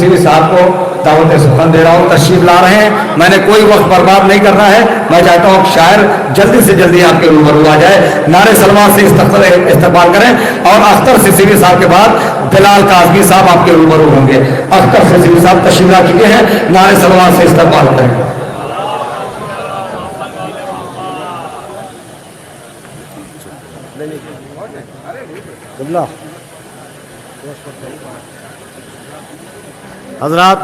सिद्दीकी साहब को दावत सुखन दे रहा हूँ, तशरीफ ला रहे हैं। मैंने कोई वक्त बर्बाद नहीं करना है। मैं चाहता हूँ शायर जल्दी से जल्दी आपके रूबरू आ जाए, नारे सलमान से इस्तकबाल करें। और अख्तर सिद्दीकी साहब के बाद बिलाल काज़मी साहब आपके रूबरू होंगे। अख्तर सिद्दीकी साहब तशरीफ ला चुके हैं, नारे सलमान से इस्तकबाल करें। हजरात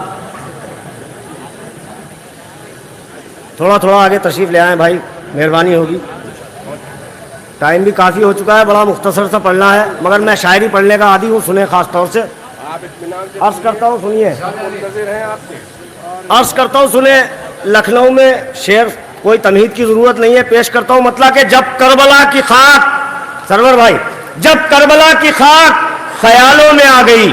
थोड़ा थोड़ा आगे तशरीफ ले आए भाई, मेहरबानी होगी। टाइम भी काफ़ी हो चुका है, बड़ा मुख्तसर सा पढ़ना है, मगर मैं शायरी पढ़ने का आदी हूँ, सुने खास तौर से। अर्ज करता हूँ सुनिए, अर्ज करता हूँ सुने। लखनऊ में शेर कोई तमहीद की ज़रूरत नहीं है, पेश करता हूँ। मतलब कि जब करबला की खाक, सरवर भाई, जब करबला की खाक ख्यालों में आ गई,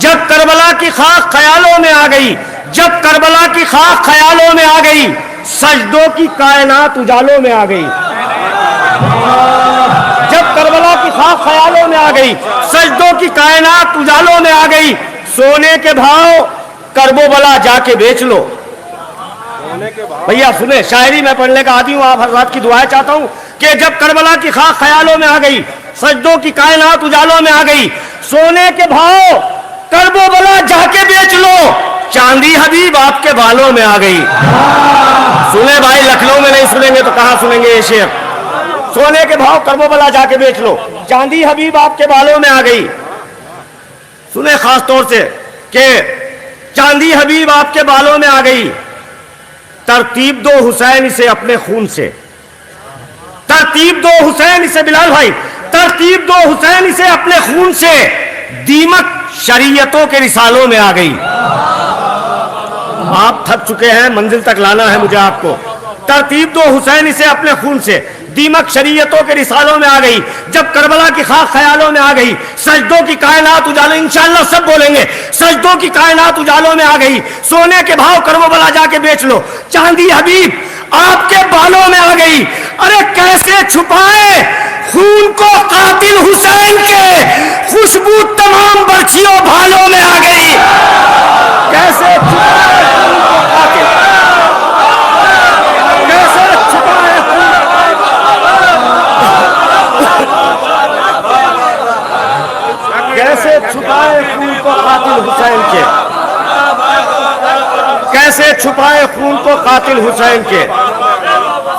जब करबला की खाक ख्यालों में आ गई, जब करबला की खाक ख्यालों में आ गई, सजदों की कायनात उजालों में आ गई। जब करबला की खाक ख्यालों में आ गई, सजदों की कायनात उजालों में आ गई, सोने के भाव करबो बला जाके बेच लो। भैया सुने, शायरी में पढ़ने का आदी हूँ, आप हज़रात की दुआएं चाहता हूँ कि जब करबला की खाक ख्यालों में आ गई, सजदों की कायनात उजालों में आ गई, सोने के भाव करबो बला जाके बेच लो, चांदी हबीब आपके बालों में आ गई। सुने भाई, लखनऊ में नहीं सुनेंगे तो कहां सुनेंगे ये शेर। सोने के भाव करबो बला जाके बेच लो, चांदी हबीब आपके बालों में आ गई। सुने खास तौर से कि चांदी हबीब आपके बालों में आ गई, तरतीब दो हुसैन इसे अपने खून से, तरतीब दो हुसैन इसे, बिलाल भाई, तरतीब दो हुसैन इसे अपने खून से, दीमक शरीयतों के रिसालों में आ गई। आप थक चुके हैं, मंजिल तक लाना है मुझे आपको। तरतीब दो हुसैन इसे अपने खून से, दीमक शरीयतों के रिसालों में आ गई, जब करबला की खाक ख्यालों में आ गई, सजदों की कायनात उजालों, इंशाअल्लाह सब बोलेंगे, सजदों की कायनात उजालों में आ गई, सोने के भाव करबो बला जाके बेच लो, चांदी हबीब आपके बालों में आ गई। अरे कैसे छुपाए खून को कातिल हुसैन के, खुशबू तमाम बर्छियों भालों में आ गई। कैसे छुपाए खून को कातिल, कैसे छुपाए कैसे छुपाए खून को कातिल हुसैन के, कैसे छुपाए खून को कातिल हुसैन के,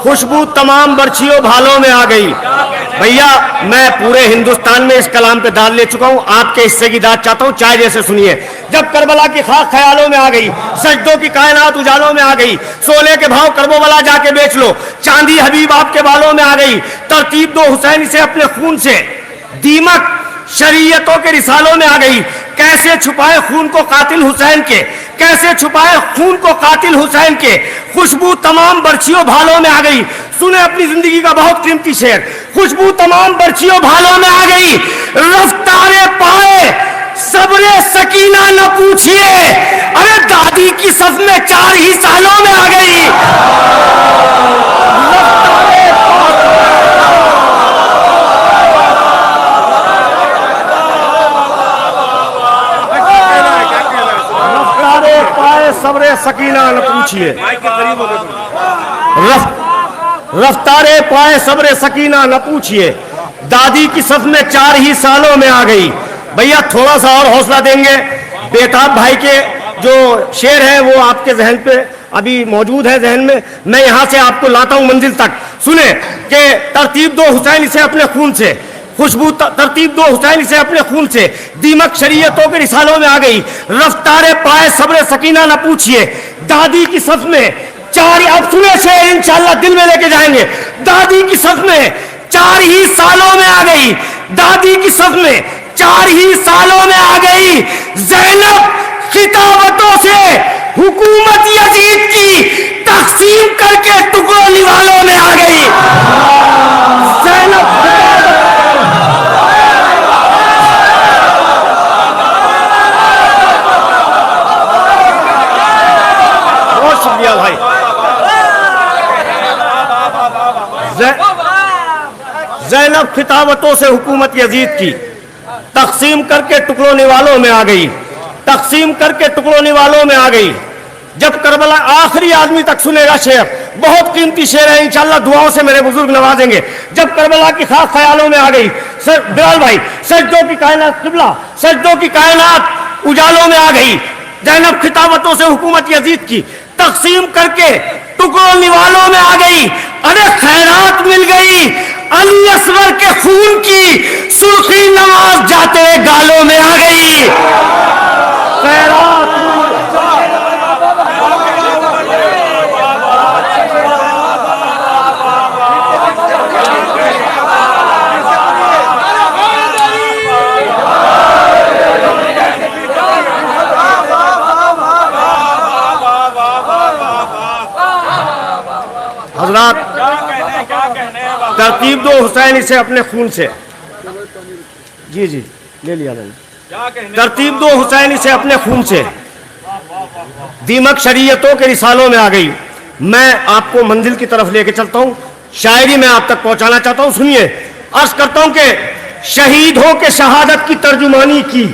खुशबू तमाम बर्छियों भालों में आ गई। भैया मैं पूरे हिंदुस्तान में इस कलाम पे दाद ले चुका हूं, आपके हिस्से की दाद चाहता हूं, चाय जैसे सुनिए। जब करबला की खाक ख्यालों में आ गई, सजदों की कायनात उजालों में आ गई, सोने के भाव करबो बला जाके बेच लो, चांदी हबीब आपके बालों में आ गई, तरतीब दो हुसैन से अपने खून से, दीमक शरीयतों के रिसालों में आ गई, कैसे छुपाए खून को कातिल हुसैन के, कैसे छुपाए खून को कातिल हुसैन के, खुशबू तमाम बर्छियों भालों में आ गई। सुने अपनी जिंदगी का बहुत कीमती शेर, खुशबू तमाम बर्छियों भालों में आ गई, रफ्तारे पाए सब्रे सकीना न पूछिए, अरे दादी की सफ में 4 ही सालों में आ गई। रफ्तारे पाए सब्रे सकीना न पूछिए, रफ्तारे पाए सब्रे सकीना न पूछिए, दादी की सफ में 4 ही सालों में आ गई। भैया थोड़ा सा और हौसला देंगे, बेताब भाई के जो शेर है वो आपके जहन पे अभी मौजूद है जहन में, मैं यहां से आपको लाता हूं मंजिल तक। सुने कि तरतीब दो हुसैन इसे अपने खून से, खुशबू तरतीब दो हुसैन इसे अपने खून से, दीमक शरीयतों के रिसालों में आ गई, रफ्तारे पाए सब्रे सकीना न पूछिए, दादी की सफ में 4, अब सुने से इंशाअल्लाह दिल में लेके जाएंगे, दादी की सफ में 4 ही सालों में आ गई, दादी की सफ में 4 ही सालों में आ गई, ज़ैनब खिताबतों से हुकूमत यजीद की तकसीम करके टुकड़ों निवालों में आ गई। ज़ैनब बहुत शुक्रिया भाई। ज़ैनब खिताबतों से हुकूमत यजीद की तकसीम करके टुकड़ों निवालों में आ गई, तकसीम करके टुकड़ों निवालों में आ गई। जब करबला आखिरी आदमी तक सुनेगा शेर, बहुत कीमती शेर है, इंशाल्लाह दुआओं से मेरे बुजुर्ग नवाजेंगे। जब करबला की खास ख्यालों में आ गई, सर बिलाल भाई, सजदों की कायनात किबला, सजदों की कायनात उजालों में आ गई। ज़ैनब खिताबतों से हुकूमत यजीद की तकसीम करके टुकड़ों निवालों में आ गई। अरे खैरात मिल गई अली असगर के खून की, सुर्खी नमाज जाते गालों में आ गई। खैरात हजरात, तरतीब दो हुसैन इसे अपने खून से। जी जी ले लिया मैंने। तरतीब दो हुसैन इसे अपने खून से। दीमक शरीयतों के रिसालों में आ गई। मैं आपको मंजिल की तरफ लेके चलता हूं, शायरी में आप तक पहुंचाना चाहता हूं। सुनिए, अर्ज करता हूं कि शहीद हो के शहादत की तर्जुमानी की,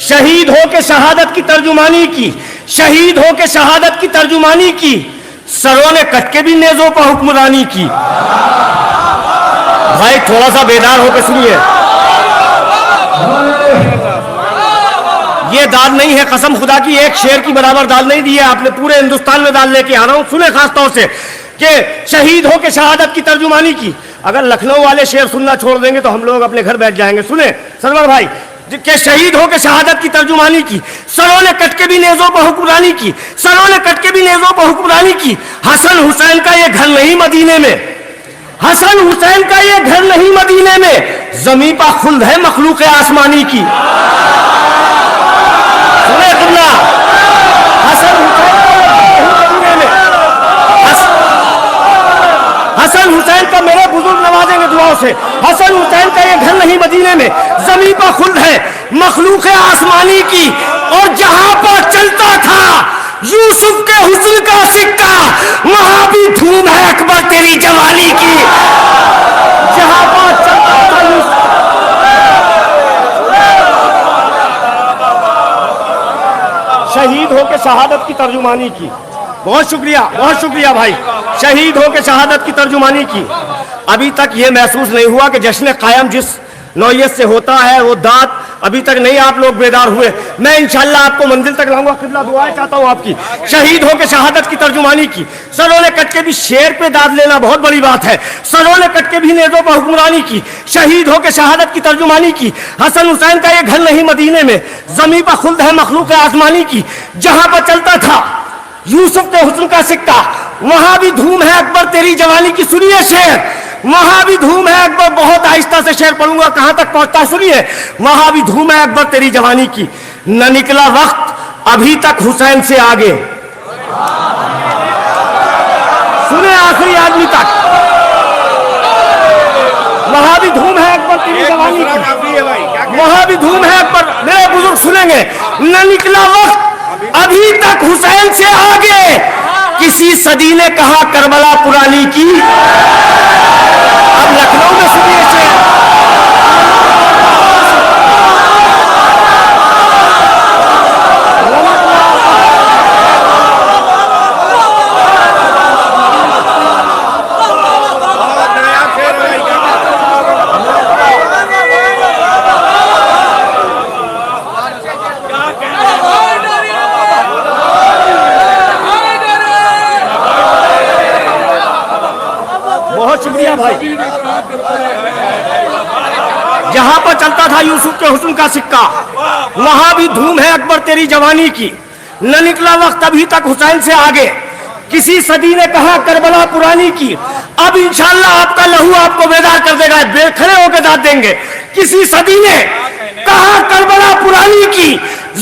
शहीद हो के शहादत की तर्जुमानी की, शहीद हो के शहादत की तर्जुमानी की, सरों ने कट के भी नेजों पर हुक्मरानी की। भाई थोड़ा सा बेदार होकर सुनिए, ये दाद नहीं है, कसम खुदा की एक शेर की बराबर दाद नहीं दी है आपने, पूरे हिंदुस्तान में दाद लेके आ रहा हूं। सुने खास तौर से कि शहीद हो के शहादत की तर्जुमानी की। अगर लखनऊ वाले शेर सुनना छोड़ देंगे तो हम लोग अपने घर बैठ जाएंगे। सुने सरवर भाई के शहीद हो के शहादत की तर्जुमानी की, सरों ने कट के भी नेजों पर हुक्मरानी की, सरों ने कट के भी नेजों पर हुक्मरानी की। हसन हुसैन का ये घर नहीं मदीने में, हसन हुसैन का ये घर नहीं मदीने में, जमीन पर खुल्द है मखलूक आसमानी की। सुने तुमला, हसन हुसैन हसन हुसैन का मेरे बुजुर्ग नवाजेंगे दुआओं से। हसन हुसैन का ये घर नहीं मदीने में, जमीन पर खुल्द है मखलूक आसमानी की। और जहां पर चलता था यूसुफ के हुस्न का सिक्का, वहां भी धूम है अकबर तेरी जवानी की। जहां पर चलता था शहीद होकर शहादत की तर्जुमानी की। बहुत शुक्रिया भाई, शहीद होकर शहादत की तर्जुमानी की। अभी तक ये महसूस नहीं हुआ कि जश्न कायम जिस नौयत से होता है वो दात अभी तक नहीं आप लोग बेदार हुए। मैं इंशाल्लाह आपको मंजिल तक लाऊंगा। किबला दुआएं चाहता हूं आपकी। शहीद होकर शहादत की तर्जुमानी की, सरों ने कट के भी शेर पे दाद लेना बहुत बड़ी बात है। सरों ने कट के भी नेजों पर हुक्मरानी की, शहीद होकर शहादत की तर्जुमानी की। हसन हुसैन का ये घर नहीं मदीने में, जमीन पर खुल्द है मखलूक आसमानी की। जहां पर चलता था यूसुफ के हुस्न का सिक्का, वहां भी धूम है अकबर तेरी जवानी की। सुनिए शेर, वहां भी धूम है अकबर, बहुत आहिस्ता से शेर पढ़ूंगा, कहां तक पहुंचता है सुनिए। वहां भी धूम है अकबर तेरी जवानी की, न निकला वक्त अभी तक हुसैन से आगे। सुने आखिरी आदमी तक, वहां भी धूम है अकबर तेरी जवानी की, वहां भी धूम है अकबर। मेरे बुजुर्ग सुनेंगे, न निकला वक्त अभी तक हुसैन से आगे, किसी सदी ने कहा करबला पुरानी की। अब लखनऊ में सुनिए शेर, शुक्रिया भाई। जहां पर चलता था यूसुफ के हुस्न का सिक्का, वहां भी धूम है अकबर तेरी जवानी की। न निकला वक्त अभी तक हुसैन से आगे, किसी सदी ने कहा करबला पुरानी की। अब इंशाल्लाह आपका लहू आपको बेदार कर देगा, खड़े होकर दाद देंगे। किसी सदी ने कहा करबला पुरानी की,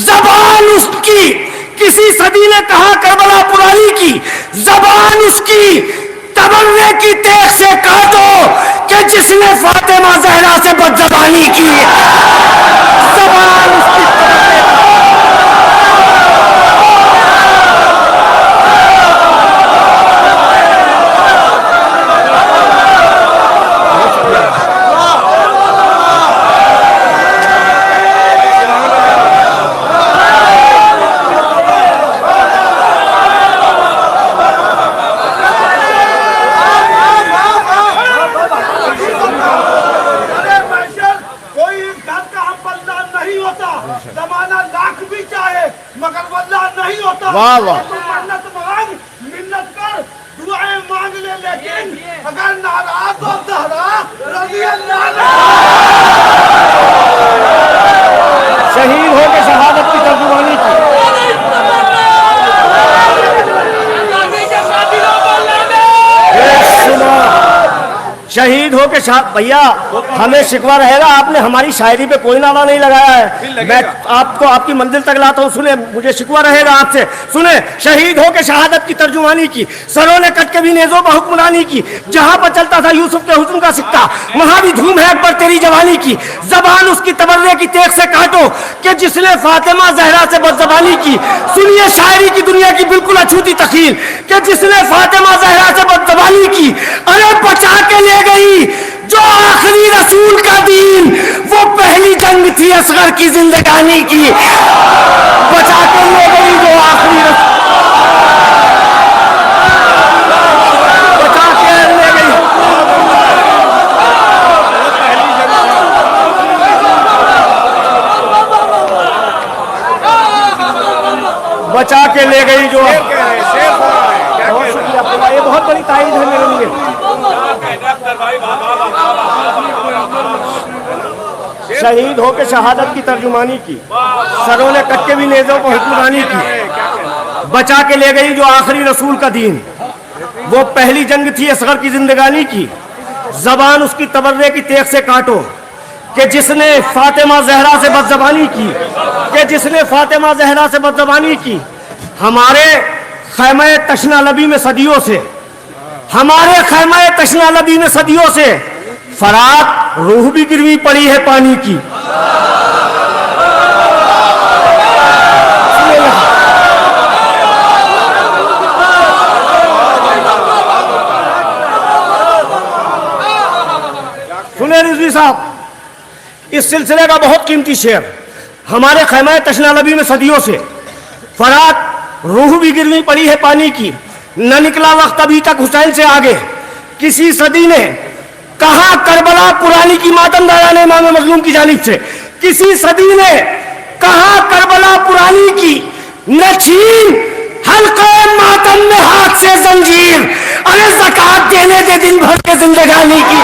जबान उसकी, किसी सदी ने कहा करबला पुरानी की, जबान उसकी तबर्रे की तेग से काटो कि जिसने फातिमा जहरा से बदजबानी की। जबान उसकी होता, जमाना लाख भी चाहे मगर बदला नहीं होता। वाह वाह। तू मन्नत मांग, मिन्नत कर, दुआएं मांग ले, लेकिन अगर नाराज हो जहरा रज़ी अल्लाह शहीद हो के शहादत की तर्जुमानी की। शहीद हो के भैया हमें शिकवा रहेगा, आपने हमारी शायरी पे कोई नारा नहीं लगाया है। मैं आपको आपकी मंजिल तक लाता हूँ, सुने, मुझे शिकवा रहेगा आपसे। सुने, शहीद हो के शहादत की तर्जुमानी की, सरों ने कट के भी नेज़ों पर हुक्मरानी की। जहाँ पर चलता था यूसुफ के हुस्न का सिक्का, वहाँ भी धूम है अकबर तेरी जवानी की। जबान उसकी तबर्रे की तेग से काटो कि जिसने फातिमा जहरा से बदजबानी की। सुनिए शायरी की दुनिया की बिल्कुल अछूती तखील कि जिसने फातिमा जहरा से बदजबानी की। अरे बचा के ले गई जो आखिरी रसूल का दीन, वो पहली जंग थी असगर की जिंदगानी की। बचा के ले गई जो आखिरी बचा के ले गई। बचा के ले गई जो, बहुत शुक्रिया, ये बहुत बड़ी तारीफ है मेरे लिए। शहीद हो के शहादत की तर्जुमानी की, सरों ने कट के भी नेज़ों पर हुक्मरानी की। बचा के ले गई जो आखिरी रसूल का दीन, वो पहली जंग थी असगर की जिंदगानी की। जबान उसकी तबर्रे की तेग से काटो कि जिसने फातिमा जहरा से बदजबानी की, कि जिसने फातिमा जहरा से बदजबानी की। हमारे खैमा तशना लबी में सदियों से, हमारे खैमा तशना लबी में सदियों से फरात रूह भी गिरवी पड़ी है पानी की। सुने रिजवी साहब, इस सिलसिले का बहुत कीमती शेर। हमारे खैमा तशना लबी में सदियों से फरात रूह भी गिरवी पड़ी है पानी की। न निकला वक्त अभी तक हुसैन से आगे। किसी सदी ने कहा करबला पुरानी की मातम दारान इमाम मजलूम की जानिब से। किसी सदी ने कहा करबला पुरानी की, न छीन हल्के मातम में हाथ से जंजीर। अरे ज़कात देने दे दिन भर के जिंदगानी की।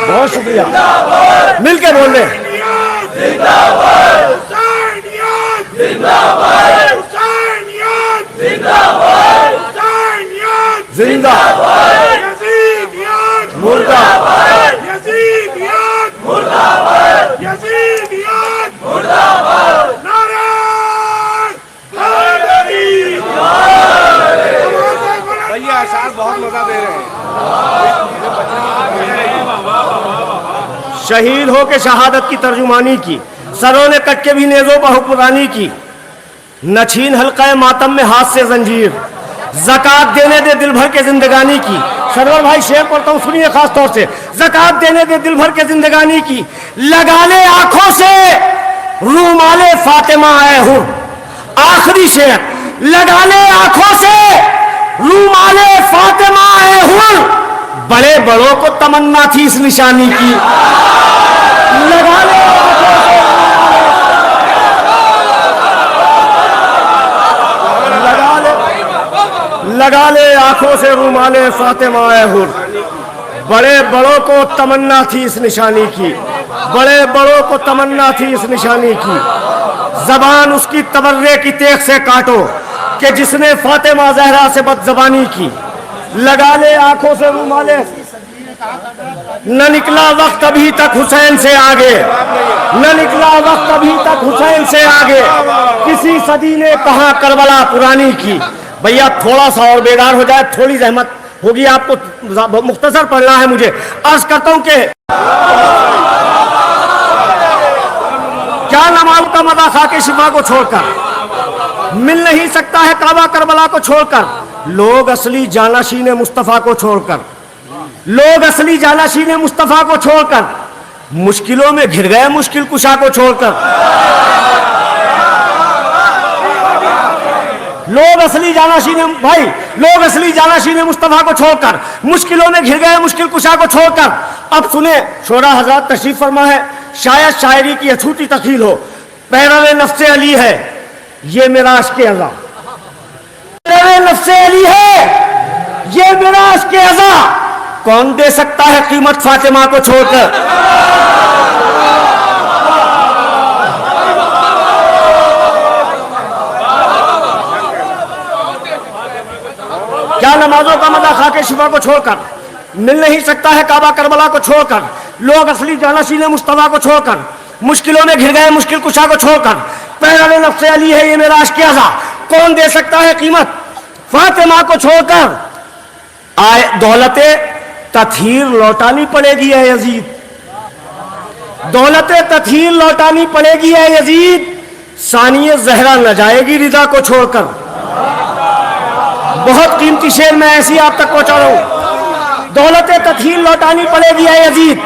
बहुत शुक्रिया, मिलके बोल रहे जिंदाबाद मुर्दाबाद भैया साहब बहुत मजा दे रहे हैं। शहीद हो के शहादत की तर्जुमानी की, सरों ने कट के भी नेज़ों पर हुक्मरानी की। न छीन हल्का मातम में हाथ से जंजीर, ज़कात देने दे दिल भर के जिंदगानी की। सरवर भाई शेर पढ़ता हूँ, सुनिए खास तौर से। ज़कात देने दे दिल भर के जिंदगानी की, लगा ले आंखों से रूमाले फातिमा आए हूँ। आखिरी शेर, लगा ले आंखों से रूमाले फातिमा आए हूँ। बड़े बड़ों को तमन्ना थी इस निशानी की। लगा ले लगा ले आंखों से रूमाले फातिमा हुर। बड़े बड़ों को तमन्ना थी इस निशानी की, बड़े बड़ों को तमन्ना थी इस निशानी की। जबान उसकी तबर्रे की तेग से काटो कि जिसने फातिमा जहरा से बदजबानी की। लगा ले आंखों से रूमाले, न निकला वक्त अभी तक हुसैन से आगे, न निकला वक्त अभी तक हुसैन से आगे। किसी सदी ने कहा करबला पुरानी की। भैया थोड़ा सा और बेदार हो जाए, थोड़ी जहमत होगी आपको, मुख्तसर पढ़ना है मुझे। अर्ज करता हूं कि क्या नमाज का मजा खा के शिफा को छोड़कर, मिल नहीं सकता है काबा करबला को छोड़कर। लोग असली जानाशीन मुस्तफा को छोड़कर, लोग असली जानाशीन मुस्तफा को छोड़कर मुश्किलों में घिर गए मुश्किल कुशा को छोड़कर। लोग असली जानाशीन भाई, लोग असली जानाशीन मुस्तफा को छोड़कर मुश्किलों में घिर गए मुश्किल कुशा को छोड़कर। अब सुने, शोरा हजरत तशरीफ फरमा है, शायद शायरी की अछूती तखील हो। पैरवे नफ्से अली है ये मेरा अश्क अज़ा, पैरवे नफ्से अली है ये मेरा अश्क अज़ा, कौन दे सकता है कीमत फातिमा को छोड़कर। क्या नमाजों का मजा खाके शिफा को छोड़कर, मिल नहीं सकता है काबा करबला को छोड़कर। लोग असली जानाशीन मुस्तफा को छोड़कर मुश्किलों में घिर गए मुश्किल कुशा को छोड़कर। पैरवे नफ्से अली है ये मेरा अश्क अज़ा, कौन दे सकता है कीमत फातिमा को छोड़कर। आए दौलते तथहीर लौटानी पड़ेगी है यजीद, दौलते तथहीर लौटानी पड़ेगी है यजीद, सानिए जहरा न जाएगी रिदा को छोड़कर। बहुत कीमती शेर मैं ऐसी आप तक पहुंचा रहा हूं। दौलते तथहीर लौटानी पड़ेगी है यजीद,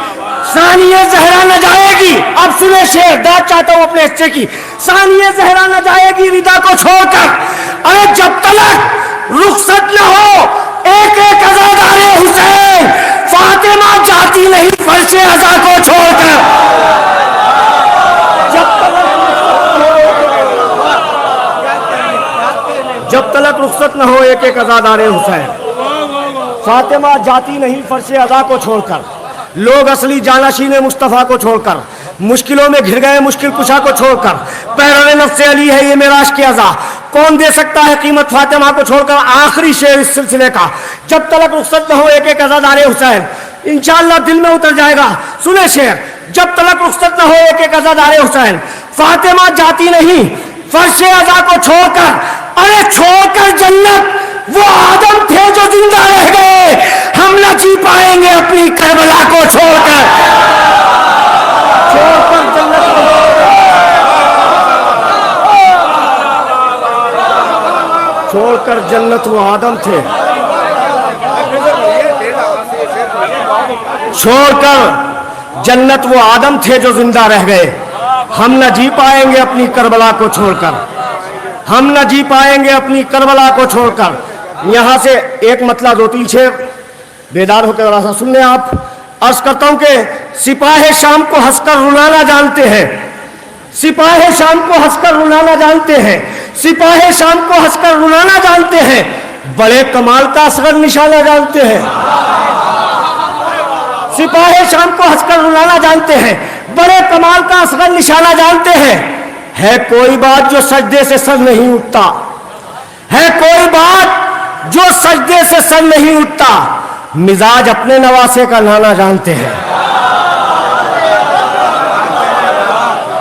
सानिए जहरा न जाएगी। अब सुने शेर, दाद चाहता हूं अपने हिस्से की। सानिए जहरा न जाएगी रिदा को छोड़कर। अरे जब तक रुखसत न हो एक एक अज़ादारे हुसैन, फातिमा जाती नहीं फर्शे अज़ा को छोड़कर। जब तलक रुखसत न हो एक एक अज़ादारे हुसैन, फातिमा जाती नहीं फर्शे अज़ा को छोड़कर। लोग असली जानाशीन मुस्तफा को छोड़कर मुश्किलों में घिर गए मुश्किल कुशा को छोड़कर। पैरवे नफ्से अली है ये मेरा अश्क अज़ा, कौन दे सकता है कीमत फातिमा को छोड़कर। आखिरी शेर इस सिलसिले का, जब तलक रुखसत न हो एक एक अज़ादारे हुसैन, इंशाअल्लाह दिल में उतर जाएगा। सुने शेर, जब तलक रुखसत न हो एक एक अज़ादारे हुसैन, फातिमा जाती नहीं फर्शे अज़ा को छोड़कर। अरे छोड़कर जन्नत वो आदम थे जो जिंदा रह गए, हम न जी पाएंगे अपनी करबला को छोड़कर। छोड़कर जन्नत छोड़कर जन्नत वो आदम थे, छोड़कर जन्नत वो आदम थे जो जिंदा रह गए, हम न जी पाएंगे अपनी करबला को छोड़कर, हम न जी पाएंगे अपनी करबला को छोड़कर। यहां से एक मतलब दो तीन शेर बेदार होकर जरा सा सुन लें आप। अर्ज करता हूं कि सिपाही शाम को हंसकर रुलाना जानते हैं, सिपाही शाम को हंसकर रुलाना जानते हैं, सिपाही शाम को हंसकर रुलाना जानते हैं, बड़े कमाल का असगर निशाना जानते हैं। सिपाही शाम को हंसकर रुलाना जानते हैं, बड़े कमाल का असगर निशाना जानते हैं। है कोई बात जो सजदे से सर नहीं उठता, है कोई बात जो सजदे से सर नहीं उठता, मिजाज अपने नवासे का नाना जानते हैं।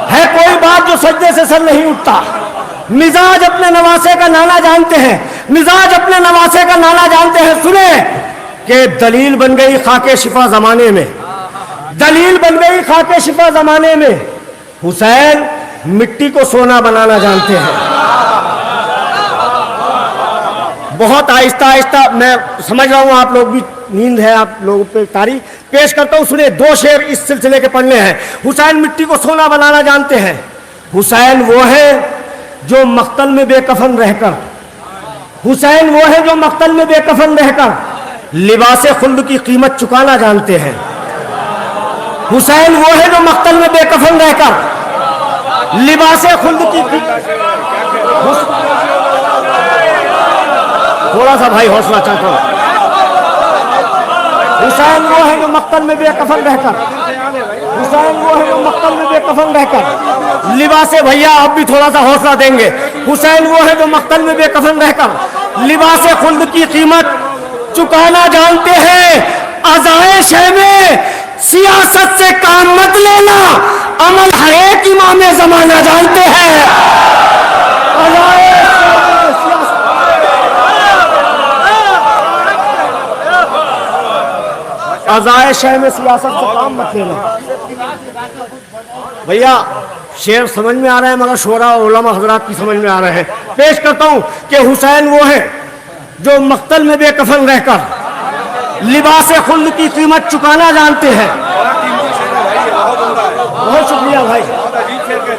है कोई बात जो सजदे से सर नहीं उठता, मिजाज अपने नवासे का नाना जानते हैं, मिजाज अपने नवासे का नाना जानते हैं। सुने कि दलील बन गई खाके शिफा जमाने में, दलील बन गई खाके शिफा जमाने में, हुसैन मिट्टी को सोना बनाना जानते हैं। बहुत आहिस्ता आहिस्ता, मैं समझ रहा हूं आप लोग भी नींद है आप लोगों पे तारी पेश करता हूं। सुने, दो शेर इस सिलसिले के पढ़ने हैं। हुसैन मिट्टी को सोना बनाना जानते हैं। हुसैन वो है जो मख्तल में बेकफन रहकर, हुसैन वो है जो मख्तल में बेकफन रहकर लिबासे खुल्द की कीमत चुकाना जानते हैं। हुसैन वो है जो मख्तल में बेकफन रहकर लिबासे खुल्द की थोड़ा सा भाई हौसला चाहता हूं। हुसैन वो है जो मख्तल में बेकफन रहकर, हुसैन वो है जो मख्तल में बेकफन रहकर लिबासे, भैया अब भी थोड़ा सा हौसला देंगे। हुसैन वो है जो मख्तल में बेकफन रहकर लिबासे खुल्द की कीमत चुकाना जानते हैं। अज़ाए शह में सियासत से काम मत लेना, अमल हर एक इमाम जमाना जानते हैं। अज़ाए शह में सियासत से काम मत लेना। भैया शेर समझ में आ रहा है मगर शोरा उलमा हजरात की समझ में आ रहे हैं। पेश करता हूं कि हुसैन वो है जो मख्तल में बेकफन रहकर लिबासे खुल्द की कीमत चुकाना जानते हैं। शुक्रिया भाई।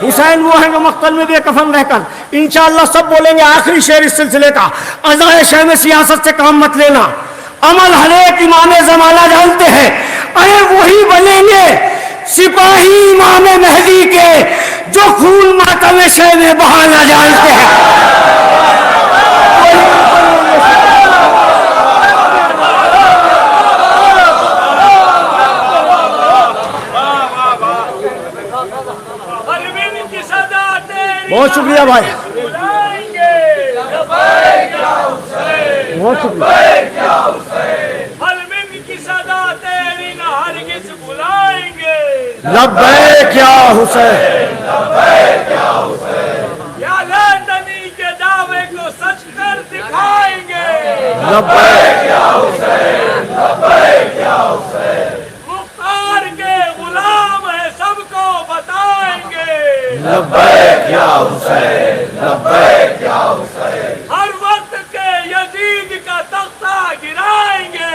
हुसैन वो हैं जो मक्तल में बेकफन रहकर। इंशाअल्लाह सब बोलेंगे आखिरी शेर इस सिलसिले का, अज़ाए शह में सियासत से काम मत लेना, अमल हर एक इमाम ज़माना जानते हैं, अरे वही बनेंगे सिपाही इमाम मेहदी के जो खून मातम शह में बहाना जानते हैं। बहुत शुक्रिया भाई, बहुत शुक्रिया। लब्बैक या हुसैन, या लंदनी के दावे को सच कर दिखाएंगे। लब्बैक या हुसैन, लब्बैक या हुसैन। मुख्तार के गुलाम है सबको बताएंगे। लब्बैक या हुसैन, लब्बैक या हुसैन। हर वक्त के यजीद का तख्ता गिराएंगे।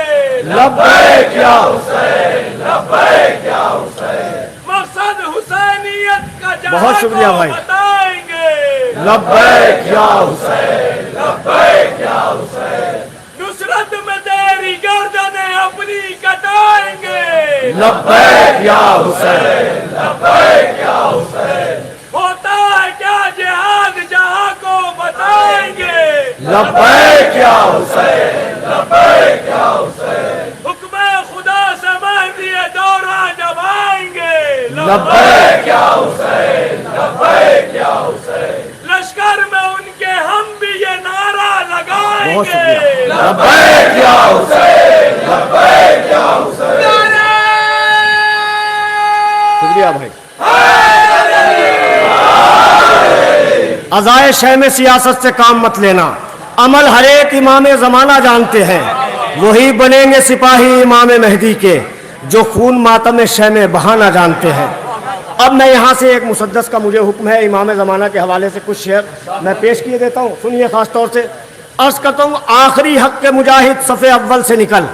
लब्बैक या हुसैन, लब्बैक या हुसैन। मकसद हुसैनियत का बहुत शुक्रिया भाई। बताएंगे। लब्बैक या हुसैन, लब्बैक या हुसैन। नुसरत में तेरी गर्दनें अपनी कटाएंगे। लब्बैक या हुसैन, लब्बैक या हुसैन। होता है क्या जिहाद जहां को बताएंगे। लब्बैक या हुसैन, लब्बैक या हुसैन। हुक्म खुदा से महदी दौरा जमाएंगे। लब्बैक या हुसैन, लब्बैक या हुसैन। लश्कर में उनके हम भी ये नारा लगाएंगे। लब्बैक या हुसैन, लब्बैक या हुसैन। शुक्रिया भाई। अज़ाए शह में सियासत से काम मत लेना, अमल हर एक इमाम ज़माना जानते हैं, वही बनेंगे सिपाही इमाम मेहदी के जो खून मातम शह में बहाना जानते हैं। अब मैं यहाँ से एक मुसद्दस का मुझे हुक्म है इमाम ज़माना के हवाले से कुछ शेर मैं पेश किए देता हूँ, सुनिए खास तौर से। अर्ज़ करता हूँ, आखिरी हक के मुजाहिद सफ़े अव्वल से निकल।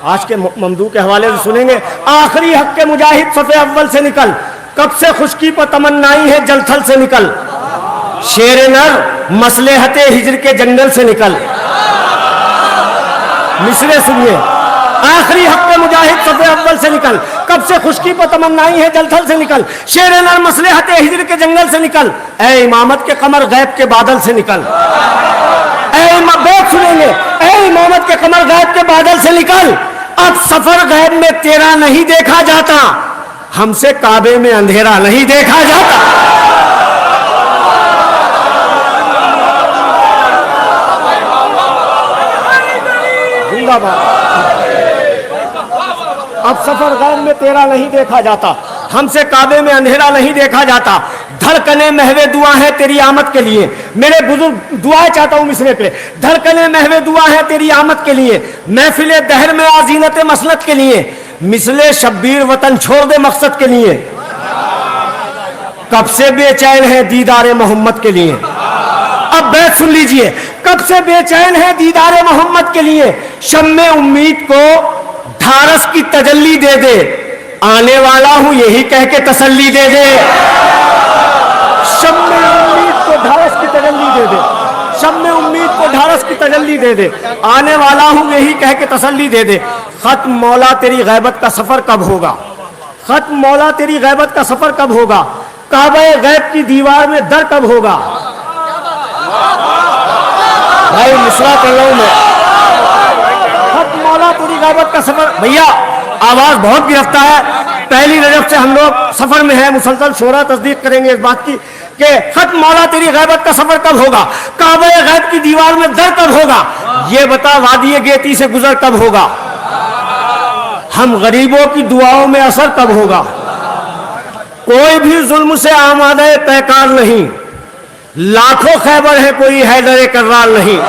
आज के ममदू के हवाले से सुनेंगे, आखिरी हक के मुजाहिद सफ़े अव्वल से निकल, कब से खुशकी पर तमन्नाई है जलथल से निकल, शेर नर मसलेहते हिजर के जंगल से निकल। मिसरे सुनिए, आखिरी हक के मुजाहिद सफ़े अव्वल से निकल, कब से खुशकी पर तमन्नाई है जलथल से निकल, शेर नर मसलेहते हिजर के जंगल से निकल, ए इमामत के कमर गैब के बादल से निकल। बेत सुनेंगे, ए इमामत के कमर गैब के बादल से निकल, अब सफर गैब में तेरा नहीं देखा जाता, हमसे काबे में अंधेरा नहीं देखा जाता। अब सफर गैब में तेरा नहीं देखा जाता, हमसे काबे में अंधेरा नहीं देखा जाता, धड़कने महवे दुआ है तेरी आमद के लिए। मेरे बुजुर्ग दुआएं चाहता हूं मिसरे पे, धड़कने महवे दुआ है तेरी आमद के लिए, महफिले दहर में आजीनत मसलत के लिए, मिसले शब्बीर वतन छोड़ दे मकसद के लिए, कब से बेचैन है दीदारे मोहम्मद के लिए। अब बैत सुन लीजिए, कब से बेचैन है दीदारे मोहम्मद के लिए, शम्मे उम्मीद को ढारस की तजल्ली दे दे, आने वाला हूं यही कह के तसल्ली दे दे। शम्मे उम्मीद को ढारस की तजल्ली दे दे, शम्मे उम्मीद को ढारस की तजल्ली दे दे, आने वाला हूं यही कह के तसल्ली दे दे। खत्म मौला तेरी गैबत का सफर कब होगा, खत्म मौला तेरी गैबत का सफर कब होगा, काबे गैब की दीवार में दर कब होगा। भाई मिसरा कर रहा हूं मैं, खत्म मौला तेरी गैबत का सफर। भैया आवाज बहुत गिरफ्तार है, पहली रजब से हम लोग सफर में हैं, मुसलसल शोरा तस्दीक करेंगे इस बात की कि खत्म मौला तेरी गैबत का सफर कब होगा, काबे गैब की दीवार में दर कब होगा, ये बता वादिये गेती से गुजर कब होगा, हम गरीबों की दुआओं में असर कब होगा। कोई भी जुल्म से आमादे पैकार नहीं, लाखों खैबर है कोई हैदर कर्रार नहीं।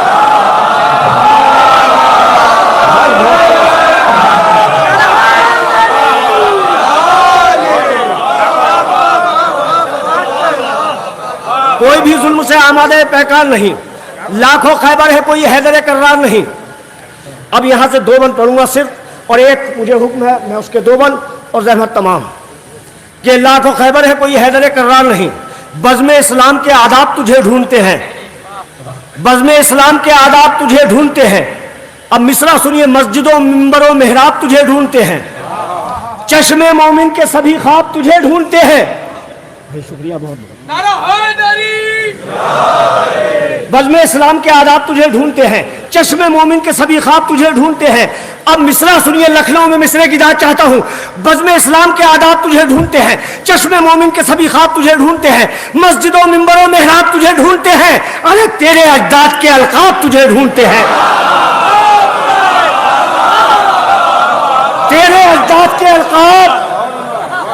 कोई भी जुल्म से आमादे पैकार नहीं, लाखों खैबर है कोई हैदर कर्रार नहीं। अब यहां से दो बंद पढ़ूंगा सिर्फ, और एक मुझे हुक्म है मैं उसके दो बंद और जहमत तमाम। कि लाखों खैबर है कोई हैदर कर्रार नहीं। बज़्म इस्लाम के आदाब तुझे ढूंढते हैं, बज़्म इस्लाम के आदाब तुझे ढूंढते हैं। अब मिसरा सुनिए, मस्जिदों मिंबरों मेहराब तुझे ढूंढते हैं, चश्मे मोमिन के सभी ख्वाब तुझे ढूंढते हैं। शुक्रिया बहुत बहुत। बज़्म इस्लाम के आदाब तुझे ढूंढते हैं, चश्मे मोमिन के सभी ख्वाब तुझे ढूंढते हैं। अब मिसरा सुनिए, लखनऊ में मिसरे की दाद चाहता हूं। बज़्म इस्लाम के आदाब तुझे ढूंढते हैं, चश्मे मोमिन के सभी ख्वाब तुझे ढूंढते हैं, मस्जिदों मिंबरों मेहराब तुझे ढूंढते हैं। अरे तेरे अजदाद के अलकाब तुझे ढूंढते हैं, तेरे अजदाद के अलकाब,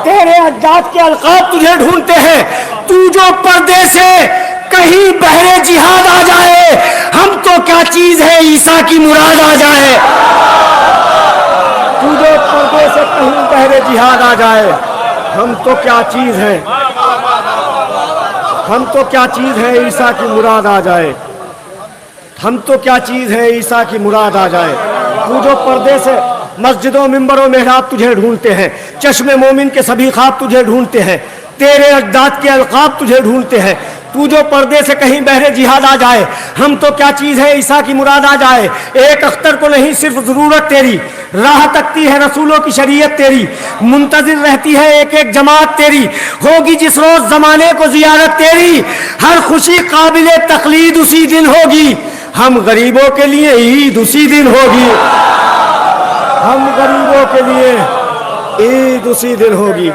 तेरे अजदाद के अलकाब तुझे ढूंढते हैं। तू जो पर्दे से कहीं बहरे जिहाद आ जाए, हम तो क्या चीज है ईसा की मुराद आ जाए। तू जो पर्दे से कहीं बहरे जिहाद आ जाए, हम तो क्या चीज है, हम तो क्या चीज है ईसा की मुराद आ जाए, हम तो क्या चीज है ईसा की मुराद आ जाए। तू जो पर्दे से मस्जिदों मिंबरों मेहराब तुझे ढूंढते हैं, चश्मे मोमिन के सभी ख्वाब तुझे ढूंढते हैं, तेरे अजदाद के अलकाब तुझे ढूंढते हैं। तू जो पर्दे से कहीं बहरे जिहाद आ जाए, हम तो क्या चीज है ईसा की मुराद आ जाए। एक अख्तर को नहीं सिर्फ जरूरत तेरी, राह तकती है रसूलों की शरीयत तेरी, मुंतजिर रहती है एक एक जमात तेरी, होगी जिस रोज जमाने को जियारत तेरी। हर खुशी काबिले तकलीद उसी दिन होगी, हम गरीबों के लिए ईद उसी दिन होगी, हम गरीबों के लिए ईद उसी दिन होगी।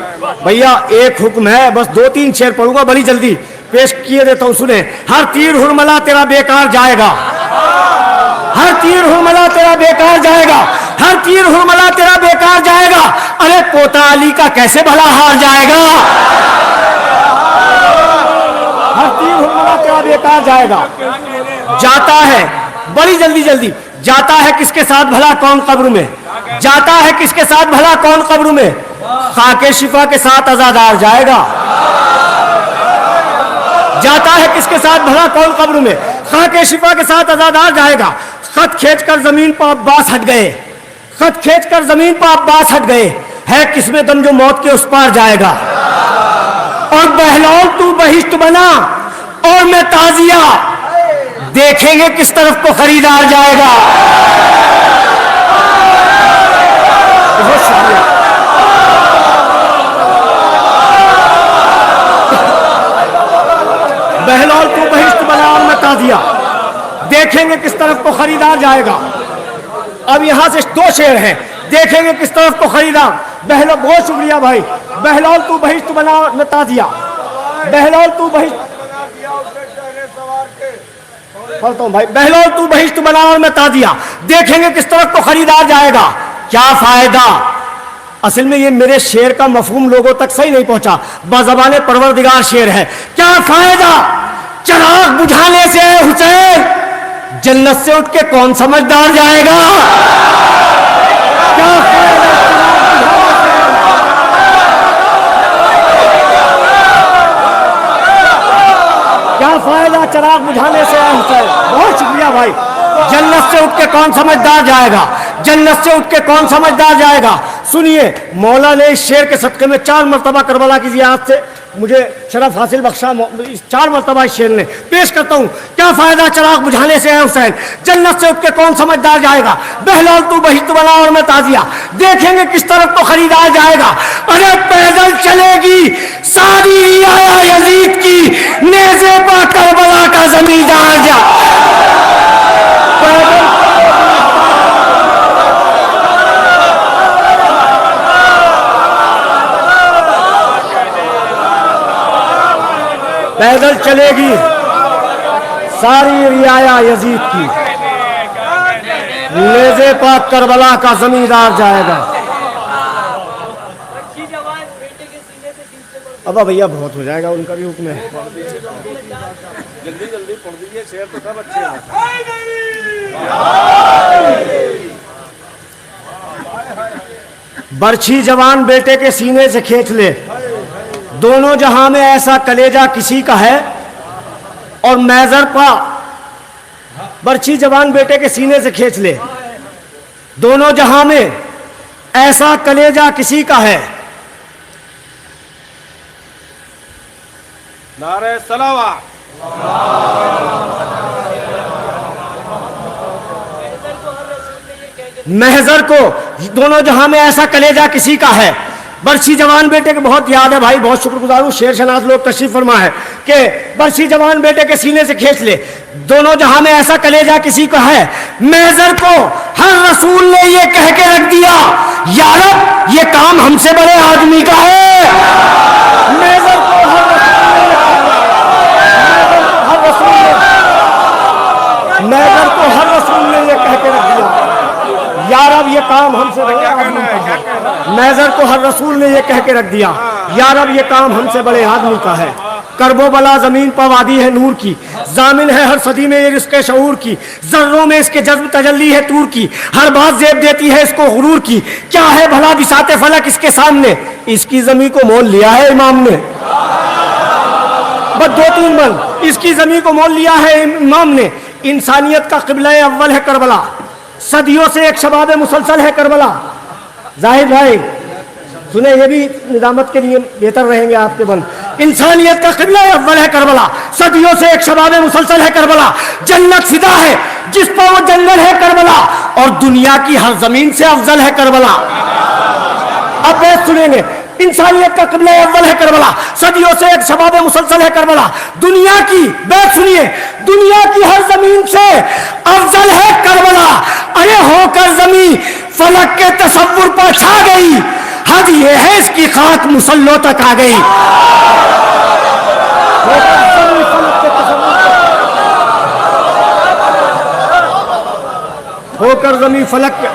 भैया एक हुक्म है, बस 2-3 शेर पढ़ूंगा, बड़ी जल्दी पेश किए देता हूं, सुने। हर तीर हुरमला तेरा बेकार जाएगा, हर तीर हुरमला तेरा बेकार जाएगा, हर तीर हुरमला तेरा बेकार जाएगा। अरे पोता अली का कैसे भला हार जाएगा, हर तीर हुरमला तेरा बेकार जाएगा। जाता है बड़ी जल्दी जल्दी, जाता है किसके साथ भला कौन कब्र में, जाता है किसके साथ भला कौन कब्र में, खाके शिफा के साथ अज़ादार जाएगा। जाता है किसके साथ भला कौन कब्र में, खाके शिफा के साथ अज़ादार जाएगा। खत खींचकर जमीन पर अब्बास हट गए, खत खींचकर जमीन पर अब्बास हट गए, है किसमें दम जो मौत के उस पार जाएगा। और बहलौल तू बहिश्त बना और मैं ताजिया, देखेंगे किस तरफ को खरीदार जाएगा। बहलौल तू बहिश्त बना और मैं ताजिया, देखेंगे किस तरफ को खरीदार जाएगा। अब यहां से 2 शेर हैं, देखेंगे किस तरफ को खरीदार। बहलौल, बहुत शुक्रिया भाई। बहलौल तू बहिश्त बना और मैं ताजिया, बहलौल तू बहिश्त, पढ़ता हूं भाई। बहलौल तू बहिश्त बना और मैं ताजिया, देखेंगे किस तरफ को खरीदार जाएगा। क्या फायदा, असल में ये मेरे शेर का मफहूम लोगों तक सही नहीं पहुंचा, बज़बाने परवरदिगार शेर है। क्या फायदा चिराग बुझाने से हुसैन, जन्नत से उठ के कौन समझदार जाएगा। क्या फायदा, क्या फायदा चिराग बुझाने से हुसैन। बहुत शुक्रिया भाई। जन्नत से उठ के कौन समझदार जाएगा, जन्नत से उठ के कौन समझदार जाएगा। सुनिए, मौला ने इस शेर के सदक़े में 4 मरतबा करबला की ज़ियारत से मुझे शरफ हासिल बख्शा। 4 मरतबा इस शेर ने पेश करता हूँ। क्या फायदा चिराग बुझाने से है हुसैन, जन्नत से उठ के कौन समझदार जाएगा। बहलौल तू बहिश्त बना और मैं ताजिया, देखेंगे किस तरफ को खरीदार जाएगा। अरे पैदल चलेगी सारी रियाया यजीद की, नेज़े पा करबला का जमींदार जा। पैदल चलेगी सारी रियाया यजीद की, नेज़े पाक करबला का जमींदार जाएगा। अब भैया बहुत हो जाएगा, उनका भी हुक्म है। जल्दी जल्दी पढ़ दीजिए, शेर तो सब अच्छे हैं। बरछी जवान बेटे के सीने से खींच ले, दोनों जहां में ऐसा कलेजा किसी का है। और मैजर पा, बरछी जवान बेटे के सीने से खींच ले, दोनों जहां में ऐसा कलेजा किसी का है। नारे सलावत। महजर को दोनों जहां में ऐसा कलेजा किसी का है। बरसी जवान बेटे के बहुत याद है भाई, बहुत शुक्रगुजार हूँ। शेर शनाज लोग तशरीफ फरमा है कि बरसी जवान बेटे के सीने से खींच ले, दोनों जहां में ऐसा कलेजा किसी का है। महजर को हर रसूल ने ये कह के रख दिया, या रब ये काम हमसे बड़े आदमी का है। महजर को हर रसूल ने ये कह के रख दिया, या रब ये काम हमसे बड़े आदमी का है। महजर को हर रसूल ने ये कह के रख दिया, या रब ये काम हमसे बड़े आदमी का है। करबो बला जमीन पर वादी है नूर की, जामिन है हर सदी में ये रिस्के शऊर की। जर्रों में इसके जज्ब तजल्ली है तूर की, हर बात जेब देती है इसको गुरूर की। क्या है भला बिसाते फलक इसके सामने, इसकी जमीन को मोल लिया है इमाम ने। बस 2-3 मन, इसकी जमीन को मोल लिया है इमाम ने। इंसानियत का क़िबला अव्वल है करबला, सदियों से एक शबाब मुसलसल है करबला। जाहिद भाई सुने, ये भी निजामत के लिए बेहतर रहेंगे आपके बन। इंसानियत का क़िबला अव्वल है करबला, सदियों से एक शबाब मुसलसल है करबला। जन्नत फिदा है जिस पर वो जंगल है करबला, और दुनिया की हर जमीन से अफजल है करबला। अब बैत सुनेंगे, इंसानियत का क़िबला अव्वल है करबला, सदियों से एक शबाब मुसलसल है करबला। दुनिया की, बैत सुनिए, दुनिया की हर जमीन से अफजल है करबला। अरे होकर जमीन फलक के तसव्वुर पर छा गई, हद ये है इसकी खाक मुसल्लों तक आ गई। होकर जमीन फलक के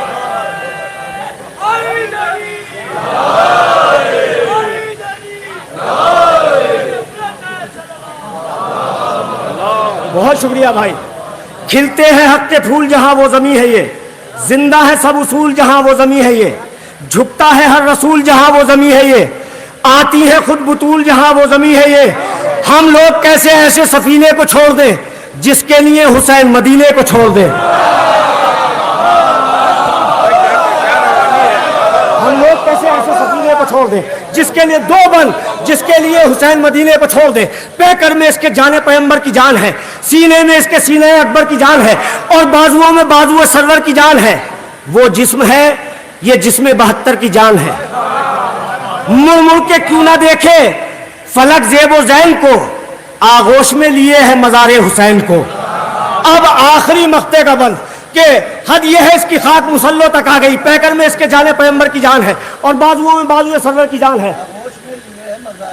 बहुत शुक्रिया भाई। खिलते हैं हक के फूल जहां वो जमी है ये, जिंदा है सब उसूल जहां वो जमी है ये। झुकता है हर रसूल जहां वो जमी है ये, आती है खुद बुतूल जहां वो जमी है ये। हम लोग कैसे ऐसे सफीने को छोड़ दें जिसके लिए हुसैन मदीने को छोड़ दें। हम लोग कैसे ऐसे सफीने को छोड़ दें जिसके लिए दो बन, जिसके लिए हुसैन मदीने को छोड़ दे। पैकर में इसके जाने पैगंबर की जान है, सीने में इसके सीने अकबर की जान है, और बाजुओं में बाजुओं सरवर की जान है। वो जिस्म है ये जिस्म 72 की जान है। मुड़ मुड़ के क्यों ना देखे फलक ज़ेबो ज़ैन को, आगोश में लिए है मज़ारे हुसैन को। अब आखिरी मक्ते का बंद कि हद ये है इसकी खाक मुसल्लों तक आ गई। पैकर में इसके जाने पैगंबर की जान है, और बाजुओं में बाजुओं सरवर की जान है।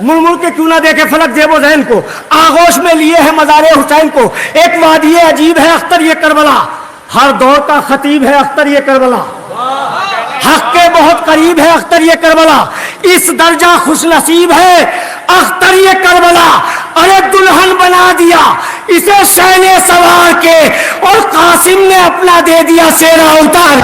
मुड़ मुड़ के क्यों ना देखे फलक ज़ेबो ज़ैन को, आगोश में लिए है मज़ारे हुसैन को। एक वादी अजीब है अख्तर ये करबला, हर दौर का खतीब है अख्तर ये करबला। हक के बहुत करीब है अख्तर ये करबला, इस दर्जा खुश नसीब है अख्तर ये करबला। अरे दुल्हन बना दिया इसे शैने सवार के, और कासिम ने अपना दे दिया सेना उतार।